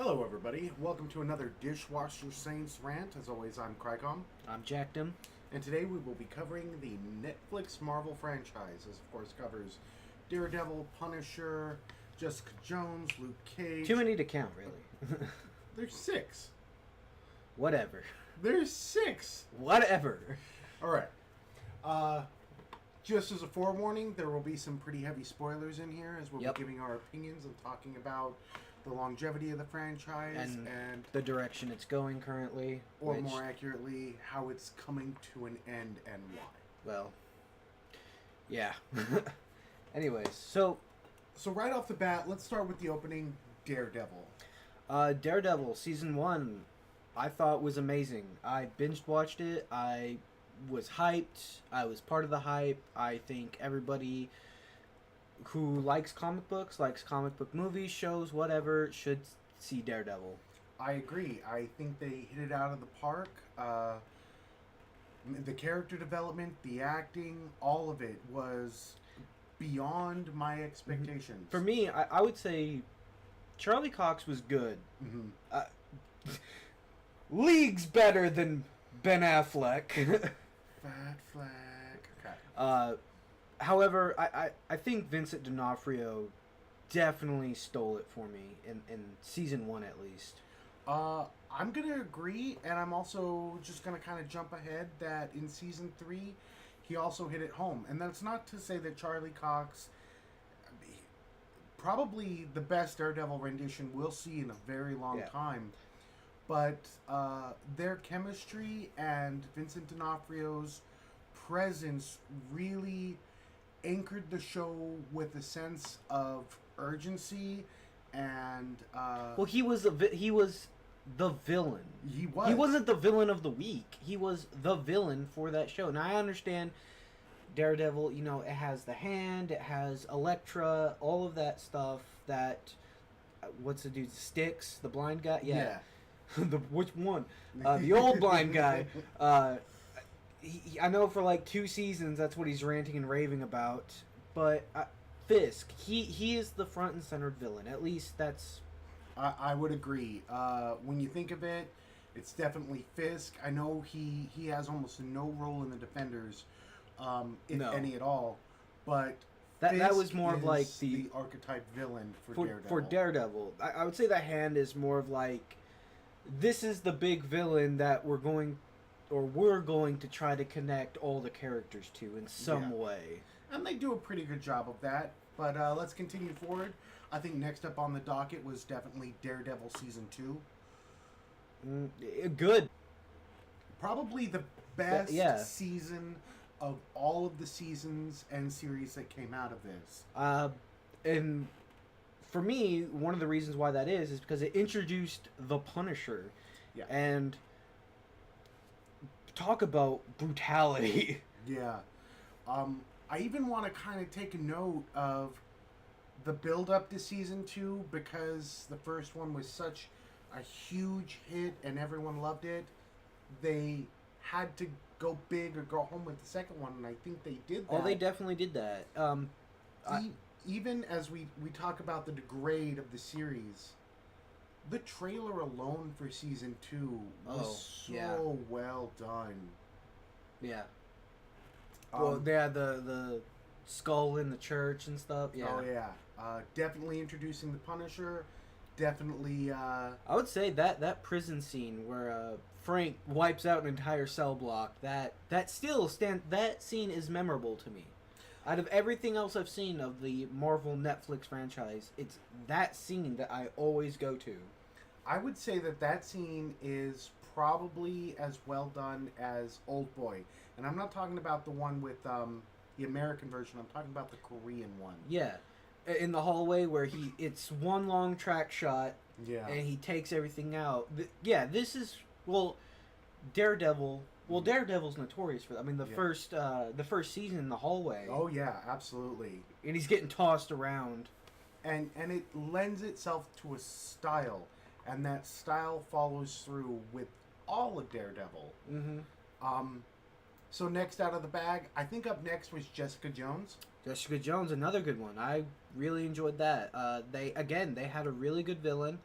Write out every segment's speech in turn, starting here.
Hello, everybody. Welcome to another Dishwasher Saints Rant. As always, I'm Kry-Com. I'm Jackdom. And today we will be covering the Netflix Marvel franchise. This, of course, covers Daredevil, Punisher, Jessica Jones, Luke Cage. Too many to count, really. There's six. Whatever. There's six. Whatever. All right. Just as a forewarning, there will be some pretty heavy spoilers in here as we'll be giving our opinions and talking about the longevity of the franchise and the direction it's going currently. Or more accurately, how it's coming to an end and why. Well, yeah. Anyways, so right off the bat, let's start with the opening, Daredevil. Daredevil Season 1, I thought was amazing. I binge-watched it. I was hyped. I was part of the hype. I think everybody who likes comic books, likes comic book movies, shows, whatever, should see Daredevil. I agree. I think they hit it out of the park. The character development, the acting, all of it was beyond my expectations. For me, I would say Charlie Cox was good. Mm-hmm. Leagues better than Ben Affleck. Fat flag. Okay. However, I think Vincent D'Onofrio definitely stole it for me in Season 1 at least. I'm going to agree, and I'm also just going to kind of jump ahead that in Season 3, he also hit it home. And that's not to say that Charlie Cox, probably the best Daredevil rendition we'll see in a very long time, but their chemistry and Vincent D'Onofrio's presence really anchored the show with a sense of urgency and well, he was the villain. He was. He wasn't the villain of the week. He was the villain for that show. Now I understand Daredevil, you know, it has the Hand, it has Elektra, all of that stuff that what's the dude, Styx, the blind guy? Yeah. Which one? The old blind guy. I know for like 2 seasons that's what he's ranting and raving about. But Fisk, he is the front and center villain. At least that's... I would agree. When you think of it, it's definitely Fisk. I know he has almost no role in the Defenders, if any at all. But that was more of like the archetype villain for Daredevil. For Daredevil. I would say the Hand is more of like... This is the big villain that we're going to try to connect all the characters to in some way. And they do a pretty good job of that. But let's continue forward. I think next up on the docket was definitely Daredevil Season 2. Good. Probably the best season of all of the seasons and series that came out of this. And for me, one of the reasons why that is because it introduced the Punisher. Yeah. And talk about brutality. Yeah. I even want to kind of take a note of the build-up to Season 2 because the first one was such a huge hit and everyone loved it. They had to go big or go home with the second one, and I think they did that. Oh, they definitely did that. Even as we talk about the degrade of the series, the trailer alone for Season 2 was well done. Yeah. Well, they had the skull in the church and stuff. Yeah. Oh, yeah. Definitely introducing the Punisher. Definitely... I would say that prison scene where Frank wipes out an entire cell block, that scene is memorable to me. Out of everything else I've seen of the Marvel Netflix franchise, it's that scene that I always go to. I would say that scene is probably as well done as Oldboy. And I'm not talking about the one with the American version. I'm talking about the Korean one. Yeah. In the hallway where it's one long track shot. Yeah. And he takes everything out. This is... Well, Daredevil... Well, Daredevil's notorious for that. I mean, the first season in the hallway. Oh, yeah, absolutely. And he's getting tossed around. And it lends itself to a style. And that style follows through with all of Daredevil. Mm-hmm. So next out of the bag, I think up next was Jessica Jones. Jessica Jones, another good one. I really enjoyed that. They had a really good villain.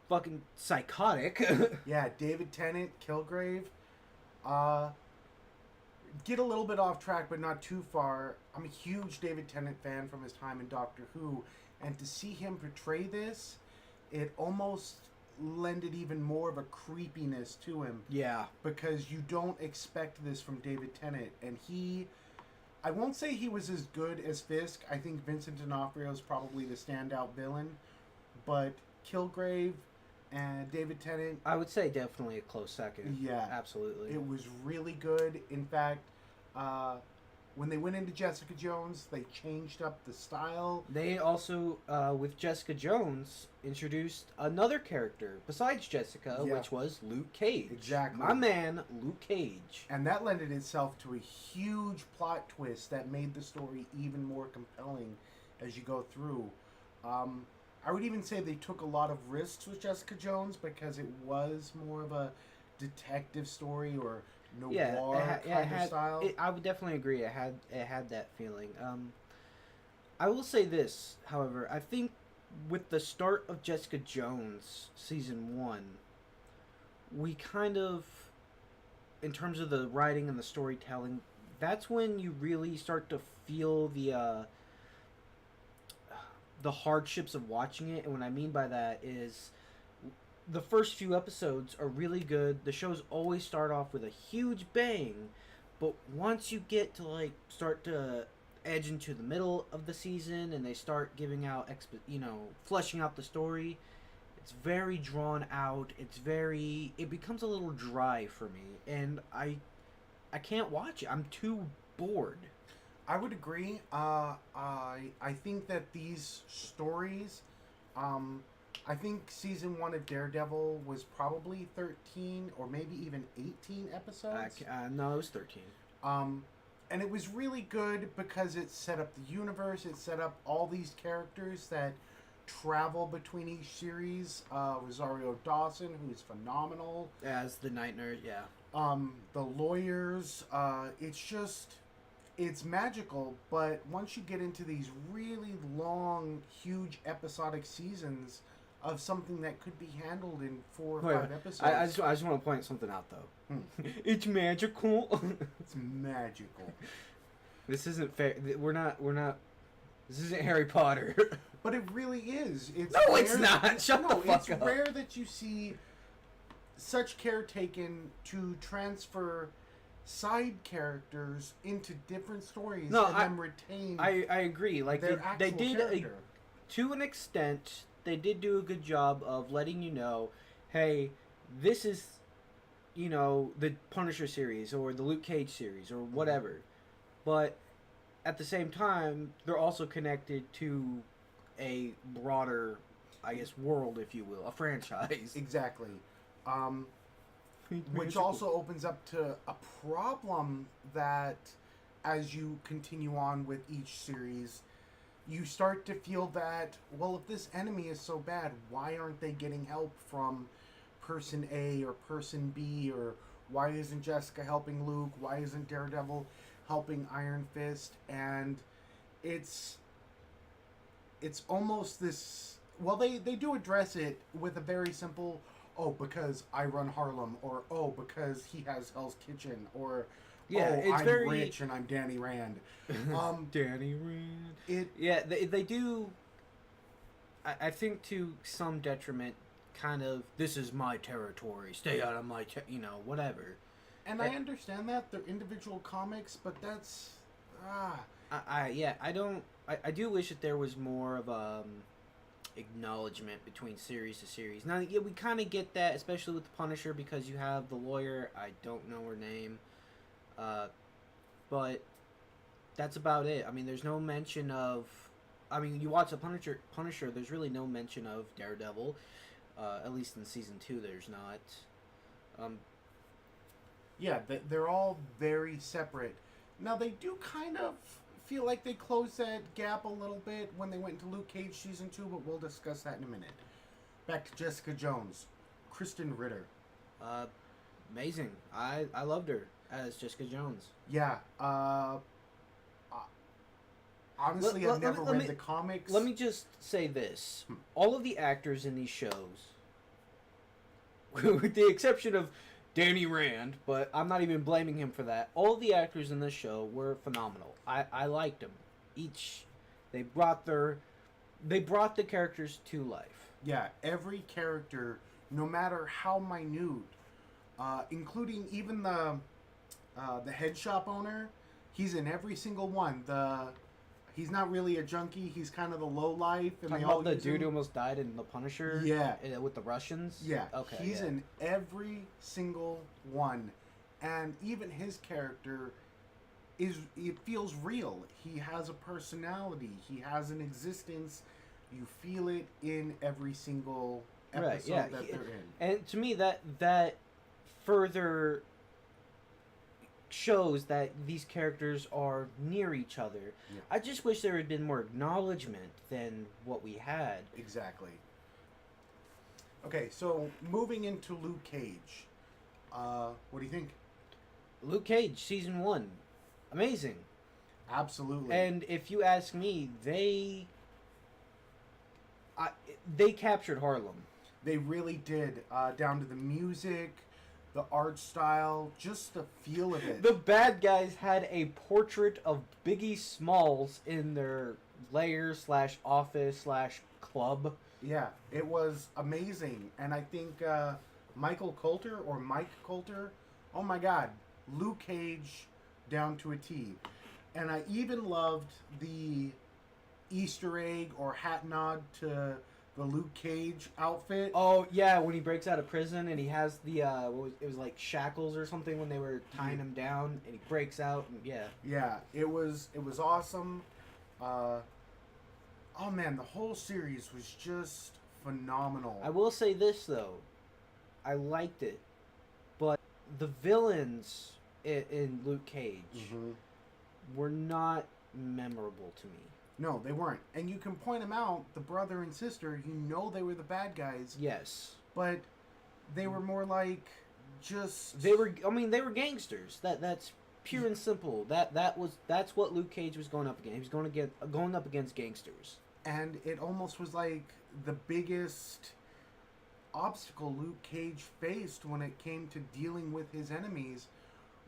fucking psychotic. Yeah, David Tennant, Kilgrave. Uh, get a little bit off track, but not too far. I'm a huge David Tennant fan from his time in Doctor Who, and to see him portray this, it almost lended even more of a creepiness to him. Yeah. Because you don't expect this from David Tennant, and I won't say he was as good as Fisk. I think Vincent D'Onofrio is probably the standout villain, but Kilgrave and David Tennant, I would say definitely a close second. yeah, Absolutely. it was really good. In fact, when they went into Jessica Jones, they changed up the style. They also, with Jessica Jones, introduced another character besides Jessica, Yeah. which was Luke Cage. Exactly. My man, Luke Cage. And that lended itself to a huge plot twist that made the story even more compelling as you go through. I would even say they took a lot of risks with Jessica Jones because it was more of a detective story or noir kind of style. I would definitely agree. It had that feeling. I will say this, however, I think with the start of Jessica Jones season 1, we kind of, in terms of the writing and the storytelling, that's when you really start to feel the hardships of watching it. And what I mean by that is the first few episodes are really good. The shows always start off with a huge bang, but once you get to start to edge into the middle of the season and they start giving out fleshing out the story, it's very drawn out. It becomes a little dry for me, and I can't watch it. I'm too bored. I would agree. I think that these stories, I think season 1 of Daredevil was probably 13 or maybe even 18 episodes. No, it was 13. And it was really good because it set up the universe. It set up all these characters that travel between each series. Rosario Dawson, who is phenomenal as the night nurse. Yeah. The lawyers. It's magical, but once you get into these really long, huge episodic seasons of something that could be handled in 4 or 5 episodes. I just want to point something out, though. It's magical. It's magical. This isn't fair. We're not. This isn't Harry Potter. But it really is. It's not. Shut the fuck up. It's rare that you see such care taken to transfer side characters into different stories then retain. I agree. Like they did to an extent. They did do a good job of letting you know, hey, this is, the Punisher series or the Luke Cage series or whatever. But at the same time, they're also connected to a broader, I guess, world, if you will, a franchise. Exactly. Which also opens up to a problem that as you continue on with each series, you start to feel that, well, if this enemy is so bad, why aren't they getting help from person A or person B? Or why isn't Jessica helping Luke? Why isn't Daredevil helping Iron Fist? And it's almost this... Well, they do address it with a very simple... Oh, because I run Harlem, or oh, because he has Hell's Kitchen, or I'm rich and I'm Danny Rand. Danny Rand. They do. I think to some detriment, kind of. This is my territory. Stay out of my, whatever. And I understand that they're individual comics, but that's I don't. I do wish that there was more of acknowledgement between series to series. Now, we kind of get that, especially with the Punisher, because you have the lawyer. I don't know her name, but that's about it. I mean, there's no mention of. I mean, you watch the Punisher. There's really no mention of Daredevil, at least in season 2. There's not. Yeah, they're all very separate. Now, they do kind of feel like they closed that gap a little bit when they went into Luke Cage season 2, but we'll discuss that in a minute. Back to Jessica Jones. Kristen Ritter. Amazing. I loved her as Jessica Jones. Yeah. Honestly, I've never read the comics. Let me just say this. All of the actors in these shows with the exception of Danny Rand, but I'm not even blaming him for that. All the actors in this show were phenomenal. I liked them. Each they brought the characters to life. Yeah, every character, no matter how minute, including even the head shop owner, he's in every single one. He's not really a junkie. He's kind of the low life, and Talking they all about the use dude him. who almost died in The Punisher. Yeah. With the Russians. Yeah. Okay. He's yeah. in every single one, and even his character it feels real. He has a personality. He has an existence. You feel it in every single episode that they're in. And to me, that further shows that these characters are near each other. Yeah. I just wish there had been more acknowledgement than what we had. Exactly. Okay, so moving into Luke Cage, what do you think? Luke Cage season 1, amazing. Absolutely. And if you ask me, they captured Harlem. They really did, down to the music, the art style, just the feel of it. The bad guys had a portrait of Biggie Smalls in their lair / office / club. Yeah, it was amazing. And I think Mike Coulter, oh my God, Luke Cage down to a T. And I even loved the Easter egg or hat nod to the Luke Cage outfit. Oh yeah, when he breaks out of prison and he has the it was like shackles or something when they were tying him down, and he breaks out, and Yeah, it was awesome. Oh man, the whole series was just phenomenal. I will say this though, I liked it, but the villains in Luke Cage were not memorable to me. No, they weren't. And you can point them out, the brother and sister, you know they were the bad guys. Yes. But they were more like just... They were gangsters. That's pure and simple. That's what Luke Cage was going up against. He was going up against gangsters. And it almost was like the biggest obstacle Luke Cage faced when it came to dealing with his enemies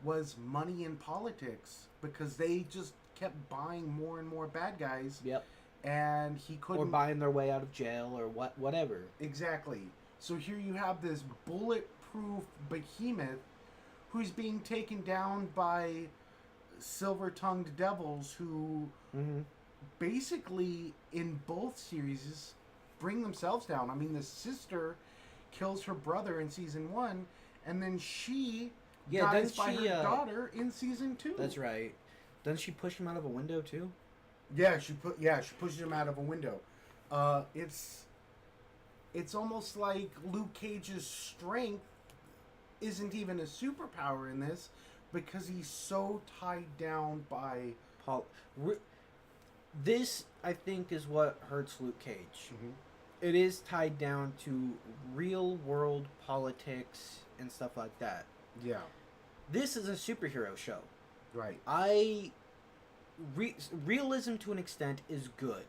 was money and politics, because they just kept buying more and more bad guys. Yep. And he couldn't... Or buying their way out of jail or whatever. Exactly. So here you have this bulletproof behemoth who's being taken down by silver-tongued devils who basically in both series bring themselves down. I mean, the sister kills her brother in season 1, and then she dies by her daughter in season 2. That's right. Doesn't she push him out of a window too? Yeah, she pushes him out of a window. It's almost like Luke Cage's strength isn't even a superpower in this, because he's so tied down by this, I think, is what hurts Luke Cage. It is tied down to real world politics and stuff like that. Yeah. This is a superhero show. Right. Realism to an extent is good,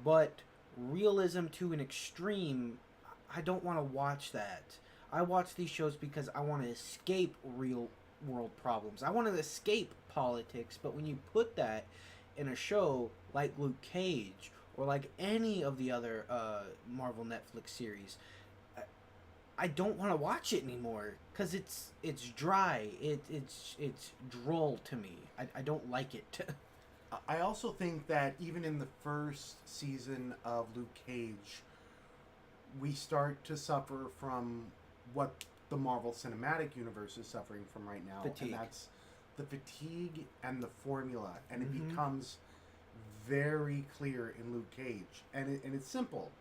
but realism to an extreme, I don't want to watch that. I watch these shows because I want to escape real world problems. I want to escape politics, but when you put that in a show like Luke Cage or like any of the other Marvel Netflix series, I don't want to watch it anymore because it's dry. It's droll to me. I don't like it. I also think that even in the first season of Luke Cage, we start to suffer from what the Marvel Cinematic Universe is suffering from right now. Fatigue. And that's the fatigue and the formula. And it becomes very clear in Luke Cage. And it's simple.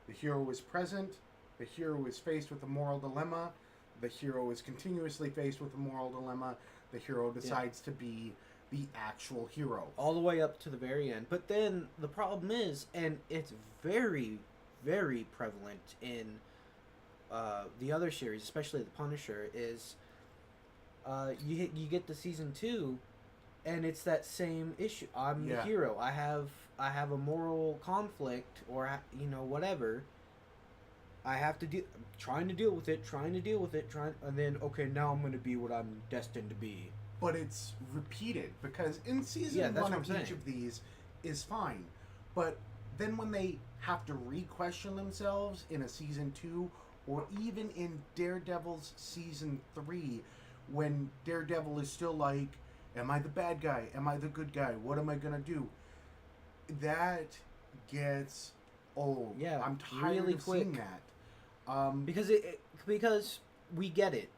The hero is present. The hero is faced with a moral dilemma. The hero is continuously faced with a moral dilemma. The hero decides to be the actual hero. All the way up to the very end. But then the problem is, and it's very, very prevalent in the other series, especially The Punisher, is you get to season 2, and it's that same issue. I'm the hero. I have a moral conflict, or whatever. I have to deal, trying to deal with it, and then okay, now I'm going to be what I'm destined to be. But it's repeated because in season one of each of these is fine, but then when they have to re-question themselves in a season 2, or even in Daredevil's season 3, when Daredevil is still like, am I the bad guy? Am I the good guy? What am I gonna do? That gets old. Yeah, I'm tired really of quick. seeing that. Because we get it,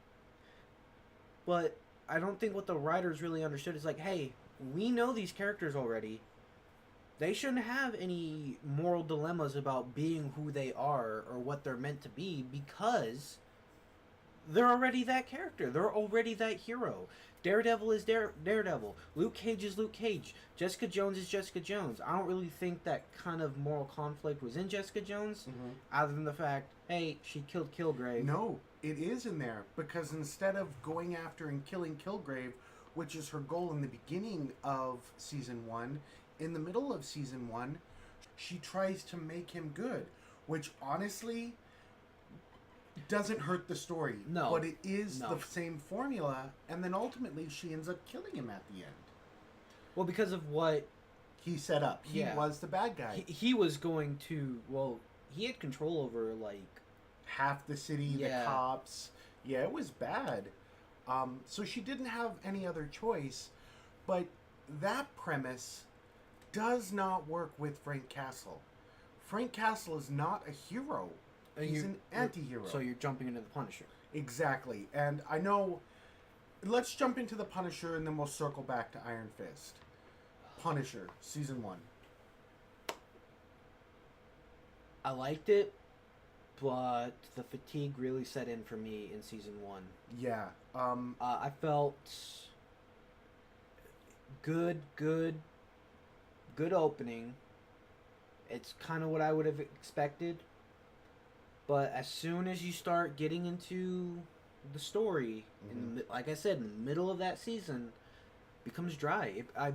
but I don't think what the writers really understood is like, hey, we know these characters already. They shouldn't have any moral dilemmas about being who they are or what they're meant to be because they're already that character. They're already that hero. Daredevil is Daredevil. Luke Cage is Luke Cage. Jessica Jones is Jessica Jones. I don't really think that kind of moral conflict was in Jessica Jones, other than the fact, hey, she killed Kilgrave. No, it is in there because instead of going after and killing Kilgrave, which is her goal in the beginning of season 1, in the middle of season 1, she tries to make him good, which honestly doesn't hurt the story. No. But it is the same formula, and then ultimately she ends up killing him at the end. Well, because of what he set up. He was the bad guy. He was going to, well, he had control over, like, half the city, the cops. Yeah, it was bad. So she didn't have any other choice, but that premise does not work with Frank Castle. Frank Castle is not a hero. He's an anti-hero. So you're jumping into the Punisher. Exactly. And I know... Let's jump into the Punisher and then we'll circle back to Iron Fist. Punisher, season 1. I liked it, but the fatigue really set in for me in season 1. Yeah. I felt good opening. It's kind of what I would have expected. But as soon as you start getting into the story, like I said, in the middle of that season, it becomes dry. I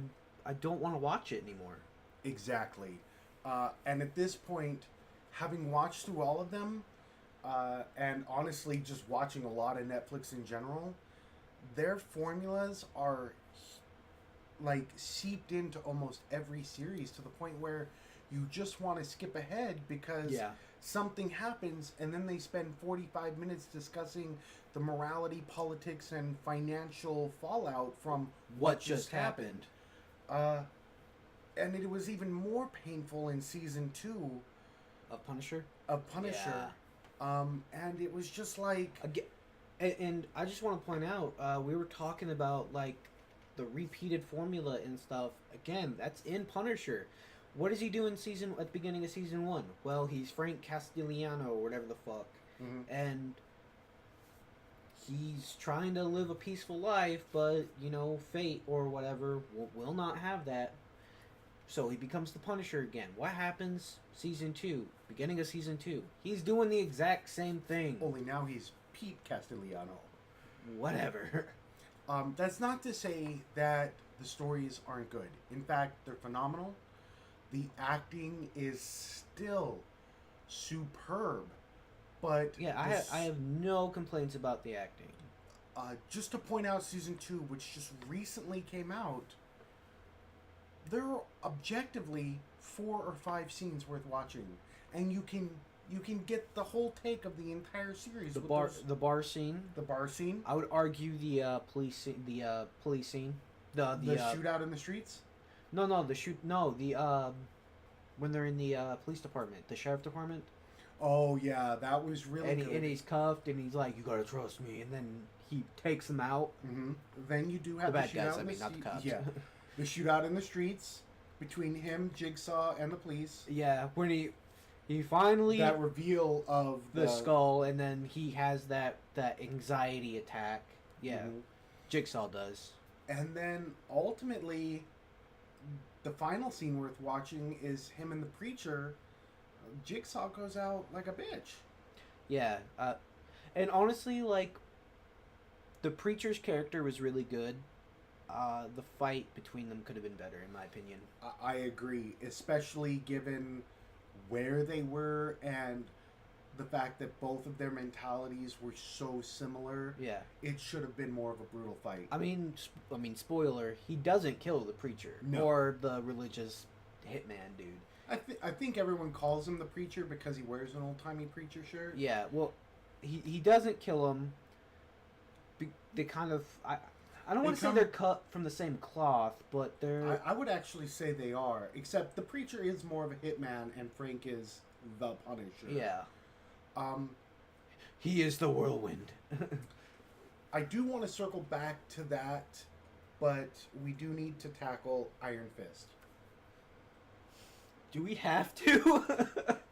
don't want to watch it anymore. Exactly. And at this point, having watched through all of them, and honestly just watching a lot of Netflix in general, their formulas are like seeped into almost every series to the point where you just want to skip ahead because something happens and then they spend 45 minutes discussing the morality, politics, and financial fallout from what just happened. And it was even more painful in season 2 of Punisher. And it was just like... And I just want to point out, we were talking about like the repeated formula and stuff. Again, that's in Punisher. What does he do at the beginning of season 1? Well, he's Frank Castellano or whatever the fuck. And he's trying to live a peaceful life, but, you know, fate or whatever will not have that. So he becomes the Punisher again. What happens? Season 2. Beginning of season 2. He's doing the exact same thing. Only now he's Pete Castellano. Whatever. That's not to say that the stories aren't good. In fact, they're phenomenal. The acting is still superb. But yeah, I have no complaints about the acting. Just to point out season 2, which just recently came out, there are objectively 4 or 5 scenes worth watching, and you can get the whole take of the entire series. The bar scene. The bar scene. I would argue the police scene. The shootout in the streets. No, when they're in the police department, the sheriff department. Oh yeah, that was really good. And he's cuffed, and he's like, "You gotta trust me," and then he takes them out. Then you do have the bad guys. I mean, not the cops. Yeah, the shootout in the streets between him, Jigsaw, and the police. Yeah, when he finally that reveal of the skull, and then he has that anxiety attack. Yeah, Jigsaw does. And then ultimately, the final scene worth watching is him and the preacher. Jigsaw goes out like a bitch. Yeah, and honestly, like, the preacher's character was really good. The fight between them could have been better, in my opinion. I agree, especially given where they were and the fact that both of their mentalities were so similar. Yeah. It should have been more of a brutal fight. I mean, spoiler, he doesn't kill the preacher or the religious hitman dude. I think everyone calls him the preacher because he wears an old-timey preacher shirt. Yeah, well, he doesn't kill him. They kind of... I don't want to say they're cut from the same cloth, but they're... I would actually say they are, except the preacher is more of a hitman and Frank is the Punisher. Yeah. He is the whirlwind. I do want to circle back to that, but we do need to tackle Iron Fist. Do we have to?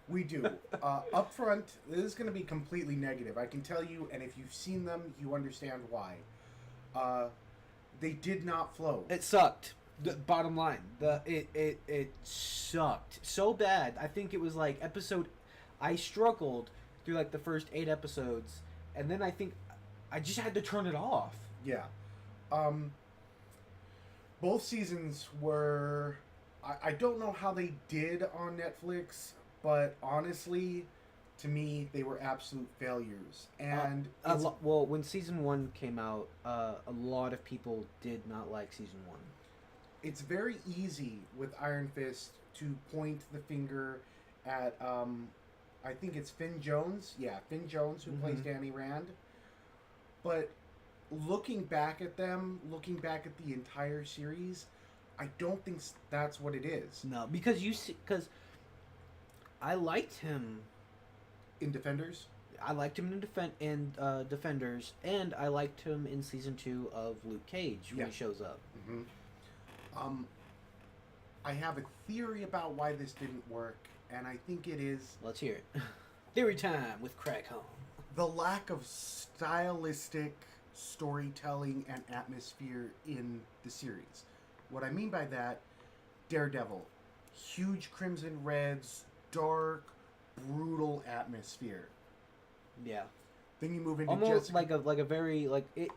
We do. Up front, this is going to be completely negative. I can tell you, and if you've seen them, you understand why. They did not flow. It sucked. The bottom line, it sucked so bad. I think it was like I struggled through like the first 8 episodes, and then I think I just had to turn it off. Yeah. Both seasons were... I don't know how they did on Netflix, but honestly, to me, they were absolute failures. And well, when season 1 came out, a lot of people did not like season 1. It's very easy with Iron Fist to point the finger at, I think it's Finn Jones. Yeah, Finn Jones, who plays Danny Rand. But looking back at them, looking back at the entire series, I don't think that's what it is. No, because I liked him in Defenders. I liked him in Defenders, and I liked him in season 2 of Luke Cage when he shows up. Mm-hmm. I have a theory about why this didn't work, and I think it is... Let's hear it. Theory time with Kry-Com. The lack of stylistic storytelling and atmosphere in the series. What I mean by that, Daredevil. Huge crimson reds, dark, brutal atmosphere. Yeah. Then you move into almost like a very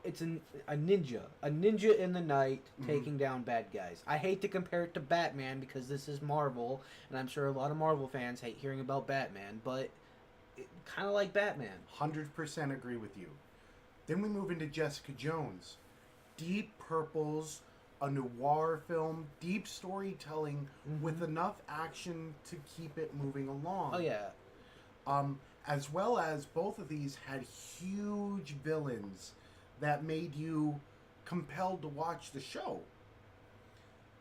it's a ninja in the night taking down bad guys. I hate to compare it to Batman because this is Marvel, and I'm sure a lot of Marvel fans hate hearing about Batman, but kind of like Batman. 100% agree with you. Then we move into Jessica Jones. Deep purples, a noir film, deep storytelling with enough action to keep it moving along. Oh yeah. As well as both of these had huge villains that made you compelled to watch the show.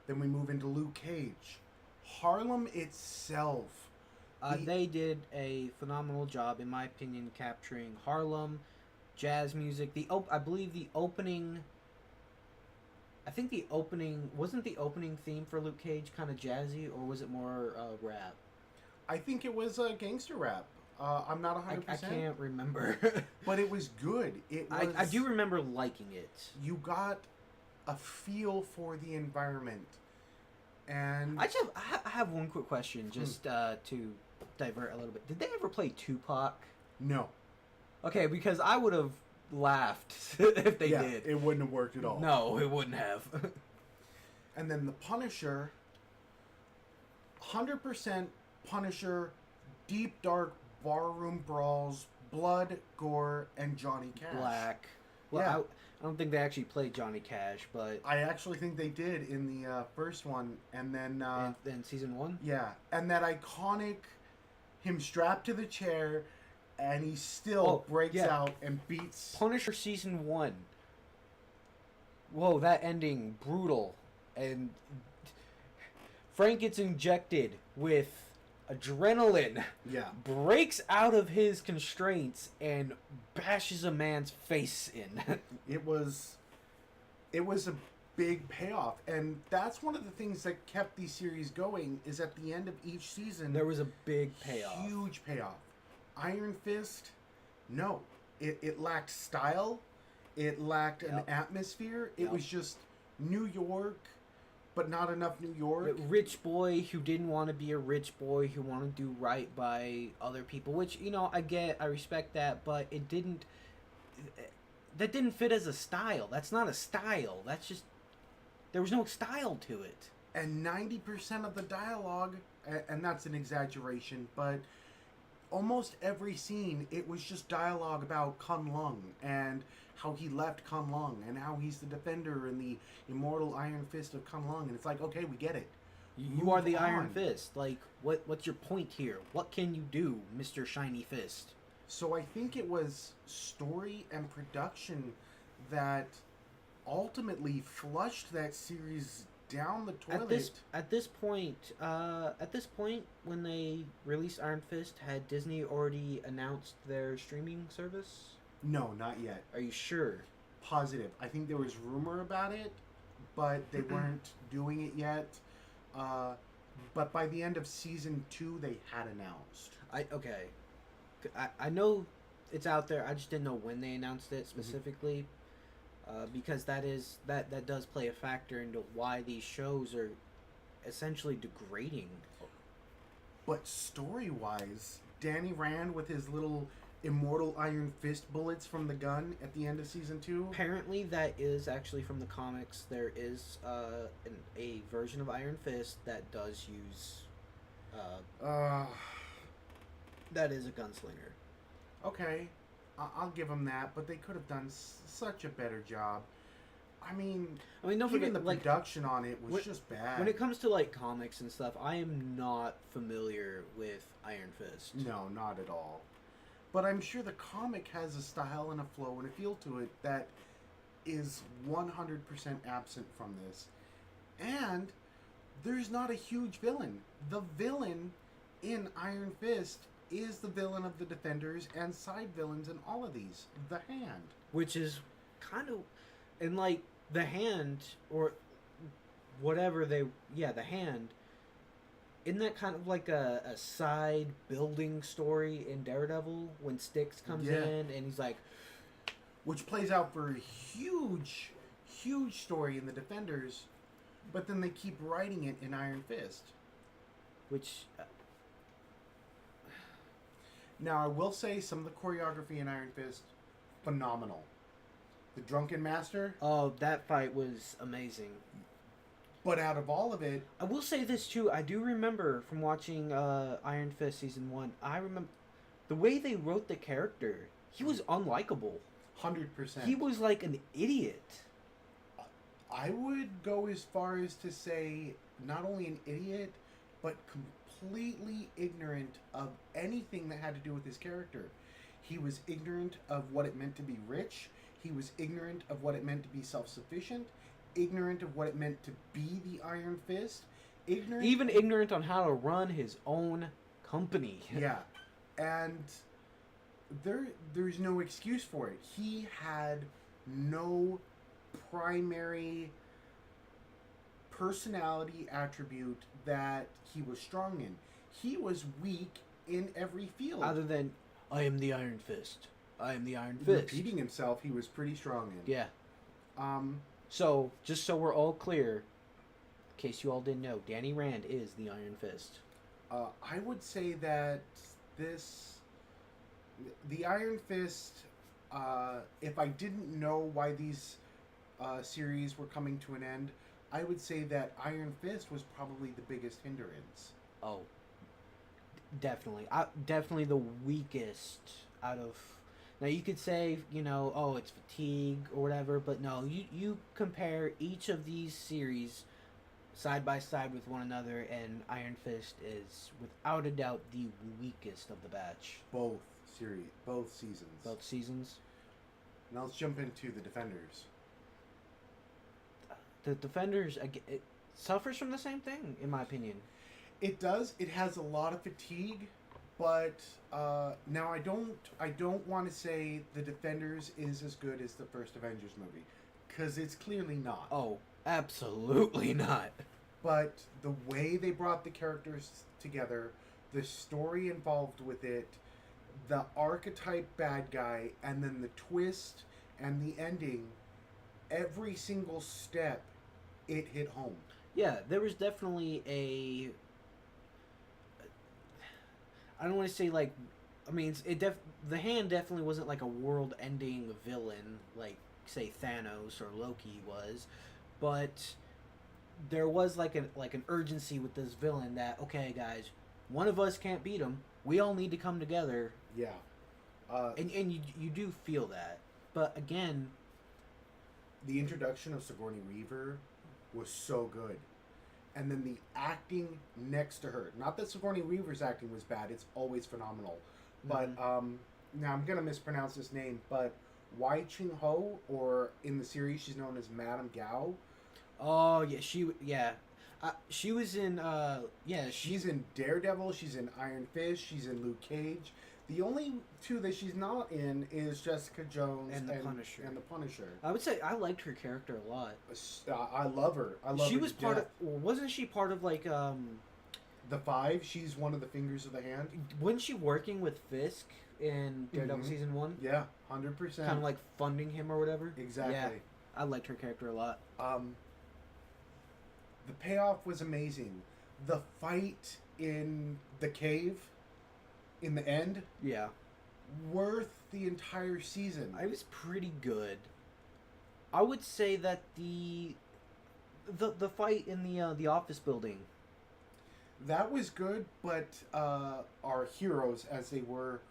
Then we move into Luke Cage. Harlem itself. They did a phenomenal job, in my opinion, capturing Harlem, jazz music. I believe the opening... I think the opening... Wasn't the opening theme for Luke Cage kind of jazzy, or was it more rap? I think it was gangster rap. I'm not 100%. I can't remember. But it was good. I do remember liking it. You got a feel for the environment. And I have one quick question, just to divert a little bit. Did they ever play Tupac? No. Okay, because I would have laughed if they did. It wouldn't have worked at all. No, it wouldn't have. And then the Punisher, 100% Punisher, deep, dark barroom brawls, blood, gore, and Johnny Cash. Black. Well, yeah. I don't think they actually played Johnny Cash, but... I actually think they did in the first one, and then... in season 1? Yeah, and that iconic, him strapped to the chair, and he still breaks out and beats... Punisher season 1. Whoa, that ending, brutal. And Frank gets injected with adrenaline, breaks out of his constraints and bashes a man's face in. It was a big payoff, and that's one of the things that kept these series going. Is at the end of each season there was a big payoff, huge payoff. Iron Fist, no, it lacked style, it lacked an atmosphere. It was just New York. But not enough New York. A rich boy who didn't want to be a rich boy who wanted to do right by other people, which, I respect that, but that didn't fit as a style. That's not a style. That's just, there was no style to it. And 90% of the dialogue, and that's an exaggeration, but almost every scene, it was just dialogue about Kun Lung and how he left Kun Lung and how he's the defender and the immortal Iron Fist of Kun Lung. And it's like, okay, we get it. You are the Iron on. Fist. Like, what's your point here? What can you do, Mr. Shiny Fist? So I think it was story and production that ultimately flushed that series down the toilet. At this point, when they released Iron Fist, had Disney already announced their streaming service? No, not yet. Are you sure? Positive. I think there was rumor about it, but they weren't doing it yet. But by the end of season 2, they had announced. I know it's out there. I just didn't know when they announced it specifically, because that does play a factor into why these shows are essentially degrading. But story-wise, Danny Rand with his little immortal Iron Fist bullets from the gun at the end of season 2. Apparently, that is actually from the comics. There is a version of Iron Fist that does use. That is a gunslinger. Okay, I'll give them that, but they could have done such a better job. I mean, don't even forget, the production on it was just bad. When it comes to like comics and stuff, I am not familiar with Iron Fist. No, not at all. But I'm sure the comic has a style and a flow and a feel to it that is 100% absent from this. And there's not a huge villain. The villain in Iron Fist is the villain of the Defenders and side villains in all of these. The Hand. Which is kind of... And like, the Hand, or whatever the Hand... Isn't that kind of like a side building story in Daredevil when Styx comes in and he's like... Which plays out for a huge, huge story in the Defenders, but then they keep writing it in Iron Fist. Which... Now, I will say some of the choreography in Iron Fist, phenomenal. The Drunken Master... Oh, that fight was amazing. But out of all of it... I will say this, too. I do remember from watching Iron Fist Season 1, I remember the way they wrote the character. He was unlikable. 100%. He was like an idiot. I would go as far as to say not only an idiot, but completely ignorant of anything that had to do with his character. He was ignorant of what it meant to be rich. He was ignorant of what it meant to be self-sufficient. Ignorant of what it meant to be the Iron Fist. Ignorant on how to run his own company. Yeah. And there's no excuse for it. He had no primary personality attribute that he was strong in. He was weak in every field. Other than, I am the Iron Fist. I am the Iron Fist. Repeating himself, he was pretty strong in. Yeah. So, just so we're all clear, in case you all didn't know, Danny Rand is the Iron Fist. I would say that the Iron Fist, if I didn't know why these series were coming to an end, I would say that Iron Fist was probably the biggest hindrance. Oh, definitely. Definitely the weakest out of... Now, you could say, oh, it's fatigue or whatever, but no, you compare each of these series side by side with one another, and Iron Fist is, without a doubt, the weakest of the batch. Both seasons. Both seasons? Now let's jump into the Defenders. The Defenders, it suffers from the same thing, in my opinion. It does. It has a lot of fatigue. But now I don't want to say the Defenders is as good as the first Avengers movie, because it's clearly not. Oh, absolutely not. But the way they brought the characters together, the story involved with it, the archetype bad guy, and then the twist and the ending, every single step, it hit home. Yeah, there was definitely a... I don't want to say like, I mean, the Hand definitely wasn't like a world-ending villain like, say, Thanos or Loki was, but there was like an urgency with this villain that, okay, guys, one of us can't beat him. We all need to come together. Yeah. And you do feel that. But again, the introduction of Sigourney Weaver was so good. And then the acting next to her. Not that Sigourney Weaver's acting was bad, it's always phenomenal. But now I'm gonna mispronounce this name, but Wai Ching Ho, or in the series she's known as Madame Gao. Oh yeah, she was in she's in Daredevil, she's in Iron Fist, she's in Luke Cage. The only two that she's not in is Jessica Jones and the Punisher. And the Punisher. I would say I liked her character a lot. I love her. She was part of. Wasn't she part of like the Five? She's one of the fingers of the hand. Wasn't she working with Fisk in Daredevil season 1? Yeah, 100%. Kind of like funding him or whatever. Exactly. Yeah, I liked her character a lot. The payoff was amazing. The fight in the cave, in the end, worth the entire season. It was pretty good. I would say that the fight in the office building, that was good, but our heroes, as they weren't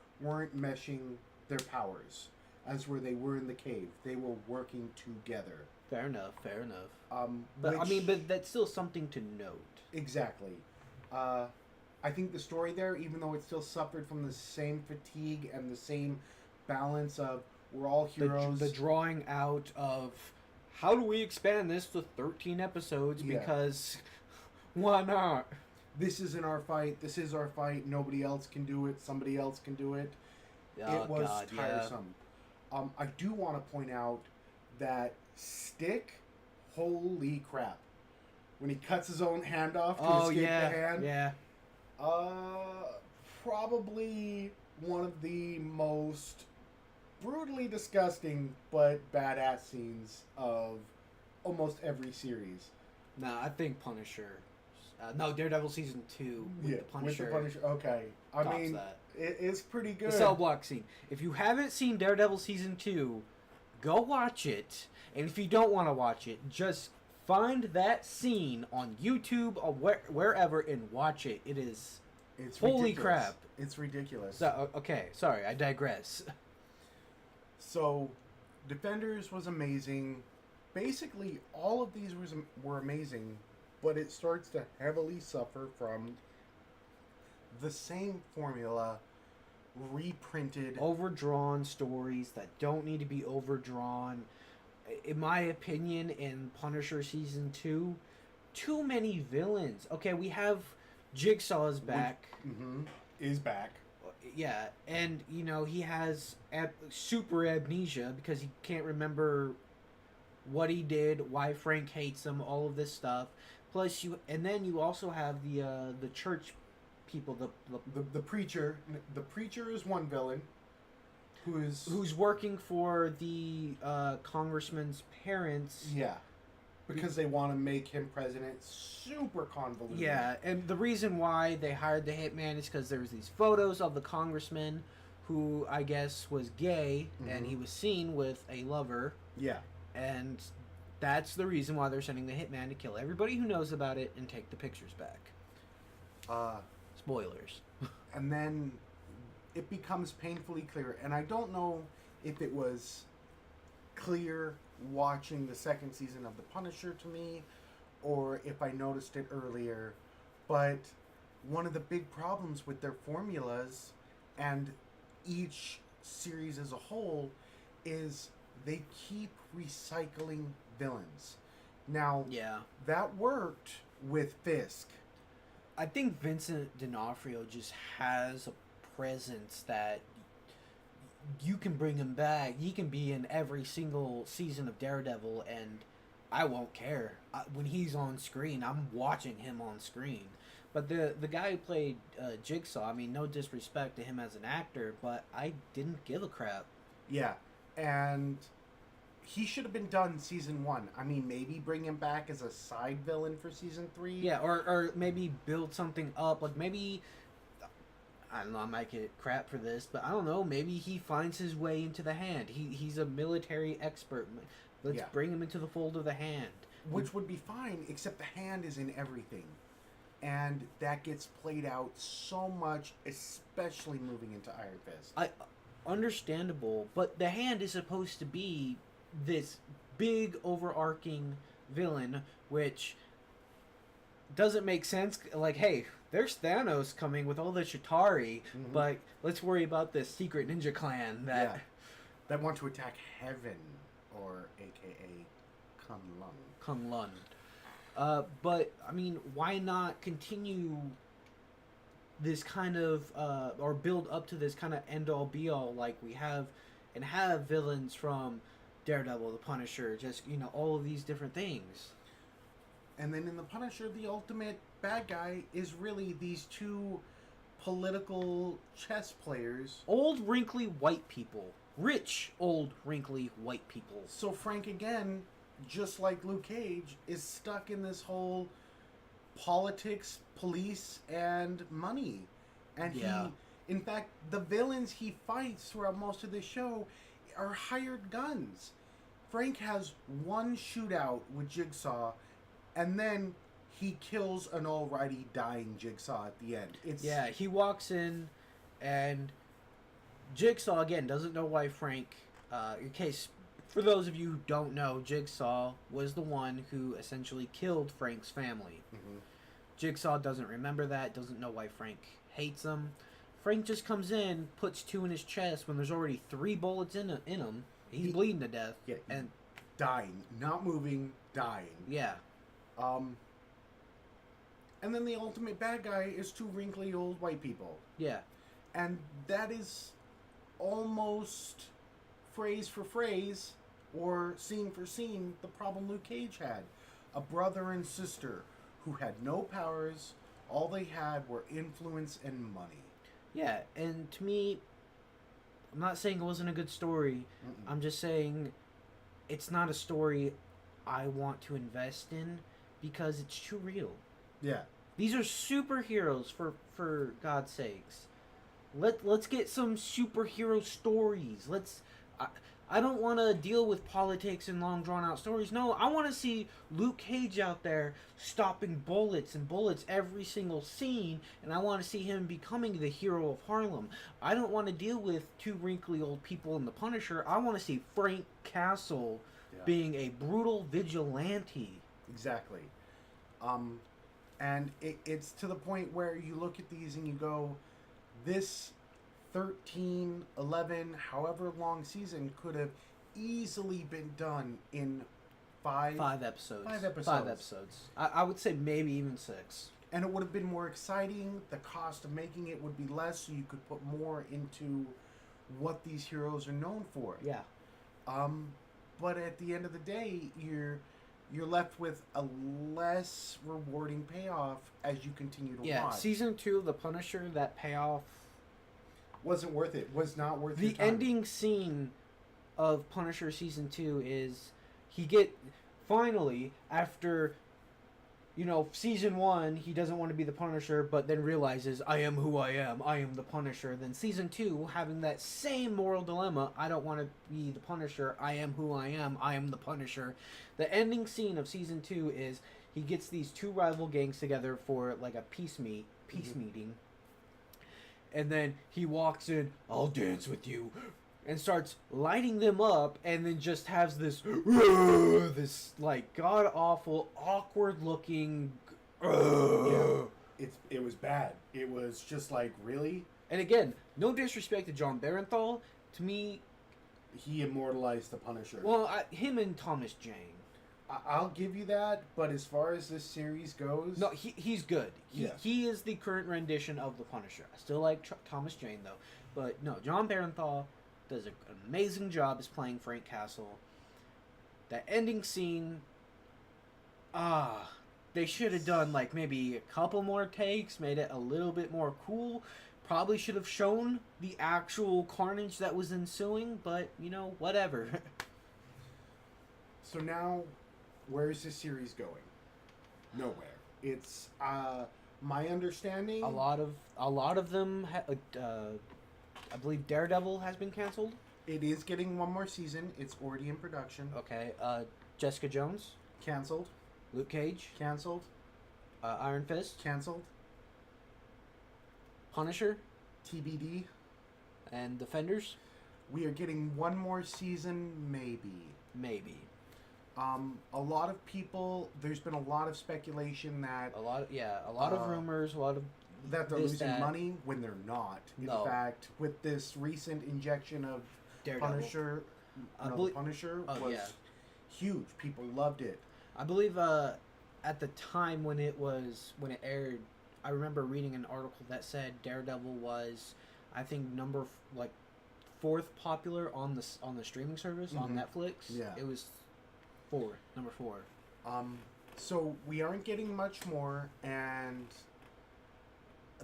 meshing their powers, as where they were in the cave. They were working together. Fair enough. But that's still something to note. Exactly. I think the story there, even though it still suffered from the same fatigue and the same balance of we're all heroes. The drawing out of how do we expand this to 13 episodes because why not? This isn't our fight. This is our fight. Nobody else can do it. Somebody else can do it. Oh, it was tiresome. Yeah. I do want to point out that Stick, holy crap. When he cuts his own hand off to escape the hand. Yeah. Probably one of the most brutally disgusting but badass scenes of almost every series. Nah, I think Punisher. No, Daredevil season 2 with the Punisher. With the Punisher. Okay. I mean, it's pretty good. The cell block scene. If you haven't seen Daredevil season 2, go watch it. And if you don't want to watch it, just find that scene on YouTube or wherever and watch it. It's holy ridiculous. Crap. It's ridiculous. So, okay, sorry, I digress. So, Defenders was amazing. Basically, all of these were amazing, but it starts to heavily suffer from the same formula reprinted. Overdrawn stories that don't need to be overdrawn. In my opinion, in Punisher Season 2, too many villains. Okay, we have Jigsaw's back. Is back. Yeah, and, he has super amnesia because he can't remember what he did, why Frank hates him, all of this stuff. Plus, then you also have the church people, the preacher. The preacher is one villain. Who's working for the congressman's parents. Yeah. Because they want to make him president. Super convoluted. Yeah, and the reason why they hired the hitman is because there was these photos of the congressman who I guess was gay, and he was seen with a lover. Yeah. And that's the reason why they're sending the hitman to kill everybody who knows about it and take the pictures back. Spoilers. And then it becomes painfully clear, and I don't know if it was clear watching the second season of The Punisher to me, or if I noticed it earlier, but one of the big problems with their formulas and each series as a whole is they keep recycling villains. Now, that worked with Fisk. I think Vincent D'Onofrio just has a presence that you can bring him back. He can be in every single season of Daredevil, and I won't care. When he's on screen, I'm watching him on screen. But the guy who played Jigsaw, I mean, no disrespect to him as an actor, but I didn't give a crap. Yeah, and he should have been done season 1. I mean, maybe bring him back as a side villain for season 3. Yeah, or maybe build something up. Like, maybe, I don't know, I might get crap for this, but I don't know, maybe he finds his way into the Hand. He's a military expert. Let's bring him into the fold of the Hand. Which would be fine, except the Hand is in everything. and that gets played out so much, especially moving into Iron Fist. Understandable, but the Hand is supposed to be this big overarching villain, which doesn't make sense. Like, hey, there's Thanos coming with all the Chitauri, but let's worry about this secret ninja clan that want to attack Heaven, or AKA Kung Lun. But I mean, why not continue this kind of or build up to this kind of end all be all like we have, and have villains from Daredevil, the Punisher, just all of these different things. And then in the Punisher, the ultimate bad guy is really these two political chess players, old wrinkly white people, rich old wrinkly white people. So Frank, again, just like Luke Cage, is stuck in this whole politics, police, and money. And he, in fact, the villains he fights throughout most of the show are hired guns. Frank has one shootout with Jigsaw, and then he kills an already dying Jigsaw at the end. He walks in, and Jigsaw, again, doesn't know why Frank... in case, for those of you who don't know, Jigsaw was the one who essentially killed Frank's family. Jigsaw doesn't remember that, doesn't know why Frank hates him. Frank just comes in, puts 2 in his chest when there's already 3 bullets in him. He's bleeding to death. Yeah, and dying. Not moving, dying. Yeah. And then the ultimate bad guy is 2 wrinkly old white people. Yeah. And that is almost phrase for phrase, or scene for scene, the problem Luke Cage had. A brother and sister who had no powers, all they had were influence and money. Yeah, and to me, I'm not saying it wasn't a good story. I'm just saying it's not a story I want to invest in because it's too real. Yeah. These are superheroes, for God's sakes. Let's get some superhero stories. I don't want to deal with politics and long drawn out stories. No, I want to see Luke Cage out there stopping bullets and bullets every single scene, and I want to see him becoming the hero of Harlem. I don't want to deal with 2 wrinkly old people in The Punisher. I want to see Frank Castle being a brutal vigilante. Exactly. And it's to the point where you look at these and you go, this 13, 11, however long season could have easily been done in 5 episodes. 5 episodes. 5 episodes. I would say maybe even 6. And it would have been more exciting. The cost of making it would be less, so you could put more into what these heroes are known for. Yeah. But at the end of the day, you're left with a less rewarding payoff as you continue to watch. Yeah, season 2 of The Punisher, that payoff wasn't worth it. Was not worth the ending scene of Punisher season 2 is finally, after season 1, he doesn't want to be the Punisher, but then realizes, I am who I am the Punisher. Then season 2, having that same moral dilemma, I don't want to be the Punisher, I am who I am the Punisher. The ending scene of season 2 is he gets these 2 rival gangs together for like a peace meeting. And then he walks in, I'll dance with you, and starts lighting them up, and then just has this like god-awful, awkward-looking... Yeah, it was bad. It was just like, really? And again, no disrespect to John Barenthal. To me... He immortalized the Punisher. Well, him and Thomas Jane. I'll give you that, but as far as this series goes... No, he's good. He is the current rendition of the Punisher. I still like Thomas Jane, though. But no, John Barenthal does an amazing job as playing Frank Castle. That ending scene... they should have done like maybe a couple more takes, made it a little bit more cool. Probably should have shown the actual carnage that was ensuing, but, whatever. So now... Where's this series going? Nowhere. It's my understanding. A lot of them. I believe Daredevil has been canceled. It is getting 1 more season. It's already in production. Okay. Jessica Jones canceled. Luke Cage canceled. Iron Fist, canceled. Punisher, TBD. and Defenders. We are getting one more season, maybe. Maybe. A lot of people. There's been a lot of speculation that A lot of rumors, a lot of that they're losing money when they're not. No. In fact, with this recent injection of Daredevil. Punisher, Punisher was huge. People loved it. I believe at the time when it aired, I remember reading an article that said Daredevil was, I think, fourth popular on the streaming service on Netflix. Yeah, it was number 4. So we aren't getting much more, and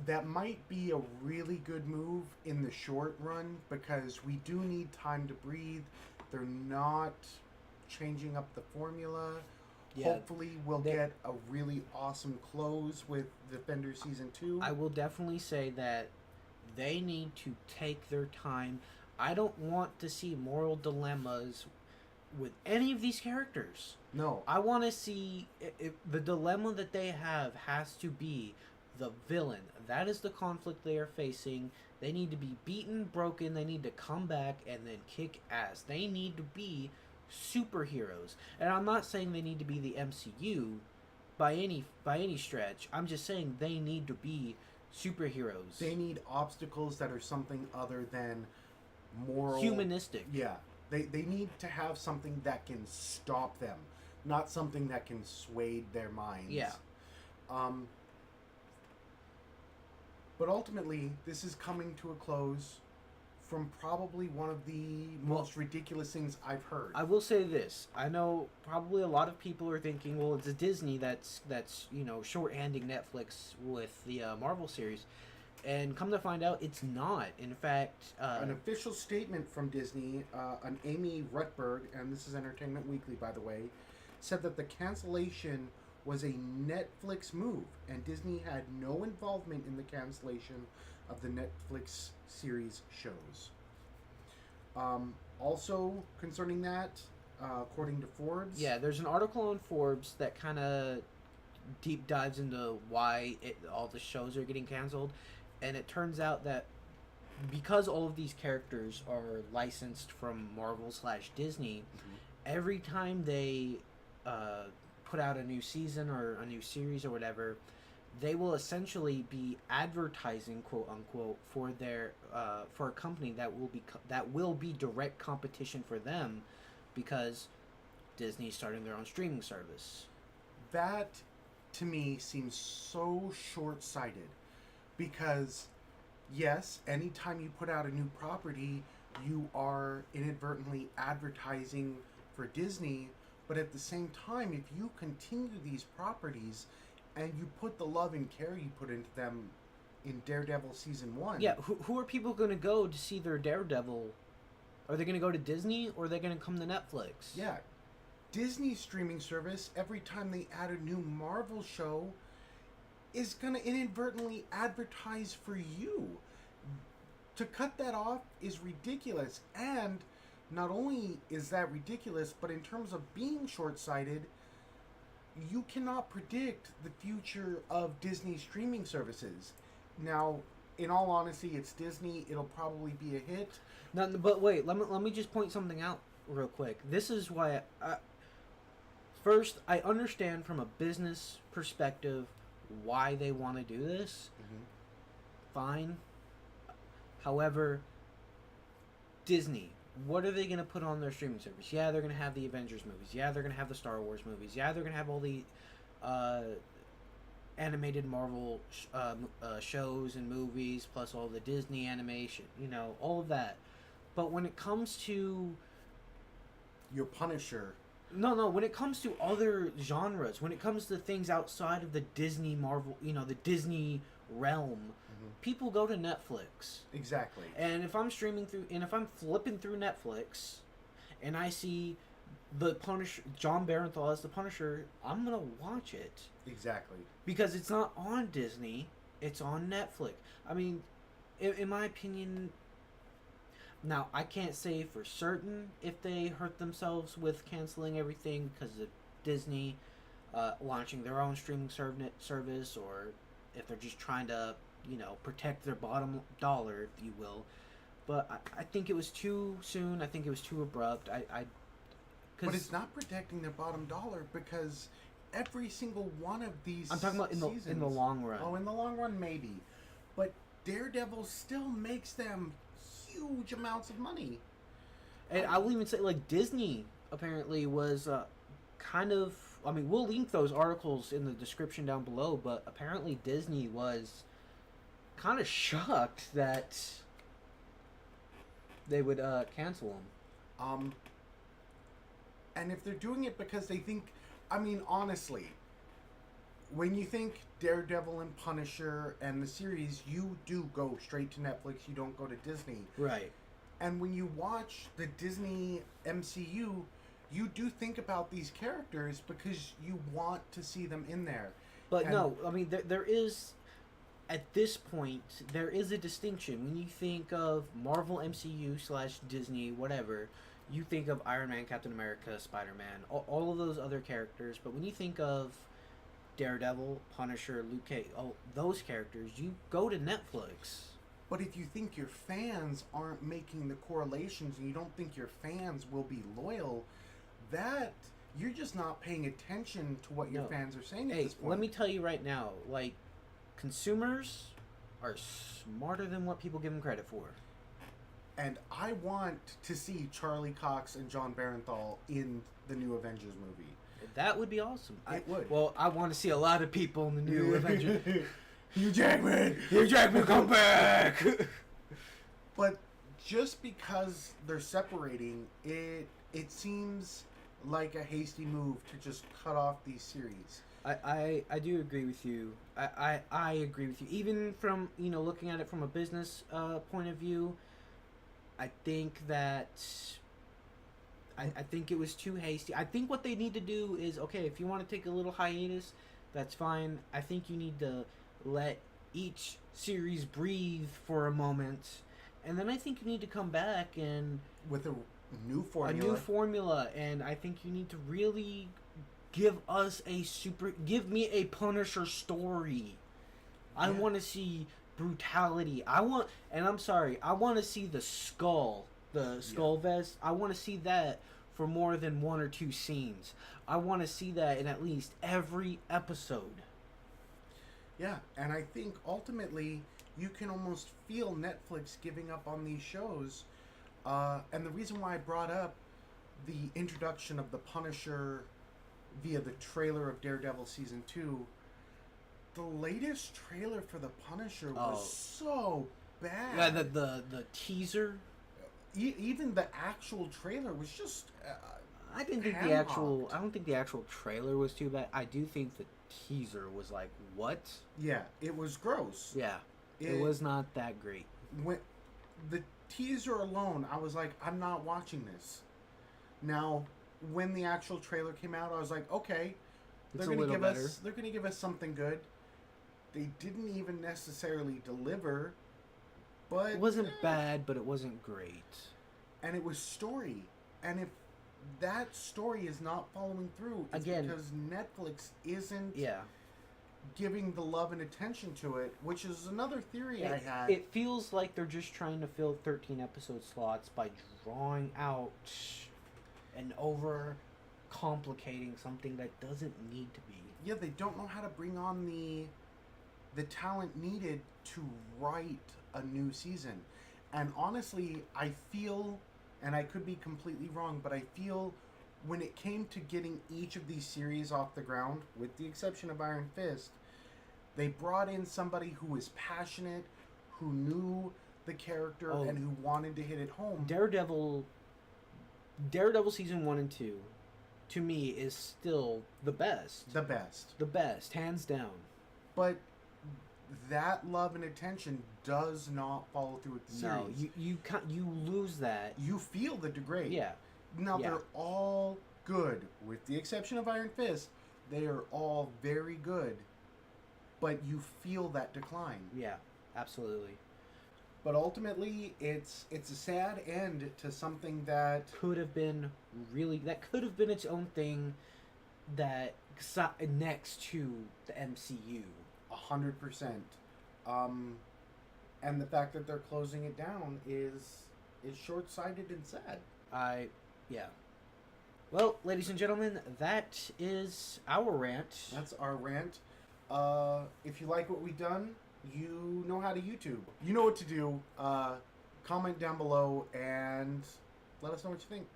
that might be a really good move in the short run because we do need time to breathe. They're not changing up the formula. Yeah, hopefully we'll get a really awesome close with Defender Season 2. I will definitely say that they need to take their time. I don't want to see moral dilemmas with any of these characters. No. I want to see the dilemma that they have has to be the villain. That is the conflict they are facing. They need to be beaten, broken. They need to come back and then kick ass. They need to be superheroes. And I'm not saying they need to be the MCU by any stretch. I'm just saying they need to be superheroes. They need obstacles that are something other than moral, humanistic. Yeah. They need to have something that can stop them, not something that can sway their minds. Yeah. But ultimately, this is coming to a close from probably one of the most ridiculous things I've heard. I will say this. I know probably a lot of people are thinking, well, it's a Disney that's shorthanding Netflix with the Marvel series. And come to find out, it's not. In fact... an official statement from Disney, an Amy Rutberg, and this is Entertainment Weekly, by the way, said that the cancellation was a Netflix move, and Disney had no involvement in the cancellation of the Netflix series shows. Also, concerning that, according to Forbes... Yeah, there's an article on Forbes that kind of deep dives into why all the shows are getting canceled. And it turns out that because all of these characters are licensed from Marvel/Disney, every time they put out a new season or a new series or whatever, they will essentially be advertising, quote unquote, for their for a company that will be direct competition for them, because Disney's starting their own streaming service. That, to me, seems so short-sighted. Because, yes, anytime you put out a new property, you are inadvertently advertising for Disney. But at the same time, if you continue these properties and you put the love and care you put into them in Daredevil Season 1... Yeah, who are people going to go to see their Daredevil? Are they going to go to Disney, or are they going to come to Netflix? Yeah. Disney's streaming service, every time they add a new Marvel show, is going to inadvertently advertise for you. To cut that off is ridiculous. And not only is that ridiculous, but in terms of being short-sighted, you cannot predict the future of Disney streaming services. Now, in all honesty, it's Disney. It'll probably be a hit. No, but wait, let me just point something out real quick. This is why... First, I understand from a business perspective why they want to do this. Fine. However, Disney, what are they going to put on their streaming service? Yeah, they're going to have the Avengers movies. Yeah, they're going to have the Star Wars movies. Yeah, they're going to have all the animated Marvel shows and movies, plus all the Disney animation, all of that. But when it comes to your Punisher... No, when it comes to other genres, when it comes to things outside of the Disney Marvel, the Disney realm, people go to Netflix. Exactly. And if I'm flipping through Netflix and I see the Punisher, John Barenthal as the Punisher, I'm going to watch it. Exactly. Because it's not on Disney, it's on Netflix. I mean, in my opinion... Now, I can't say for certain if they hurt themselves with canceling everything because of Disney. launching their own streaming service, or if they're just trying to, protect their bottom dollar, if you will. But I think it was too soon. I think it was too abrupt. But it's not protecting their bottom dollar, because every single one of these I'm talking about in the long run. Oh, in the long run, maybe. But Daredevil still makes them huge amounts of money. And I will even say, like, Disney apparently was kind of... I mean, we'll link those articles in the description down below, but apparently Disney was kind of shocked that they would cancel them. And if they're doing it because they think... I mean, honestly, when you think Daredevil and Punisher and the series, you do go straight to Netflix. You don't go to Disney. Right. And when you watch the Disney MCU, you do think about these characters because you want to see them in there. But no, I mean, there is... At this point, there is a distinction. When you think of Marvel MCU / Disney, whatever... You think of Iron Man, Captain America, Spider-Man, all of those other characters. But when you think of Daredevil, Punisher, Luke Cage, those characters, you go to Netflix. But if you think your fans aren't making the correlations and you don't think your fans will be loyal, that you're just not paying attention to what your fans are saying at this point. Let me tell you right now, like, consumers are smarter than what people give them credit for. And I want to see Charlie Cox and John Barenthal in the new Avengers movie. That would be awesome. It would. Well, I want to see a lot of people in the new Avengers. Hugh Jackman! Hugh Jackman, come back! But just because they're separating, it seems like a hasty move to just cut off these series. I do agree with you. I agree with you. Even from, looking at it from a business point of view, I think that I think it was too hasty. I think what they need to do is, okay, if you want to take a little hiatus, that's fine. I think you need to let each series breathe for a moment, and then I think you need to come back and with a new formula. And I think you need to really give me a Punisher story. I want to see brutality. I'm sorry, I want to see the skull vest. I want to see that for more than one or two scenes. I want to see that in at least every episode. Yeah, and I think ultimately you can almost feel Netflix giving up on these shows. And the reason why I brought up the introduction of the Punisher via the trailer of Daredevil Season 2, the latest trailer for the Punisher was so bad. Yeah, the teaser. Even the actual trailer was just. I don't think the actual trailer was too bad. I do think the teaser was like, what? Yeah, it was gross. Yeah, it was not that great. When the teaser alone, I was like, I'm not watching this. Now, when the actual trailer came out, I was like, okay, they're going to give us something good. They didn't even necessarily deliver, but it wasn't bad, but it wasn't great. And it was story. And if that story is not following through, it's because Netflix isn't giving the love and attention to it, which is another theory I had. It feels like they're just trying to fill 13 episode slots by drawing out and over complicating something that doesn't need to be. Yeah, they don't know how to bring on the talent needed to write a new season. And honestly, I feel, and I could be completely wrong, but I feel when it came to getting each of these series off the ground, with the exception of Iron Fist, they brought in somebody who was passionate, who knew the character, and who wanted to hit it home. Daredevil season 1 and 2, to me, is still the best. The best. The best, hands down. But that love and attention does not follow through with the series. No, you lose that. You feel the degrade. Yeah. Now they're all good, with the exception of Iron Fist. They are all very good, but you feel that decline. Yeah, absolutely. But ultimately, it's a sad end to something that could have been its own thing, that next to the MCU. 100%. And the fact that they're closing it down is short-sighted and sad. Yeah. Well, ladies and gentlemen, that is our rant. That's our rant. If you like what we've done, you know how to YouTube. You know what to do. Comment down below and let us know what you think.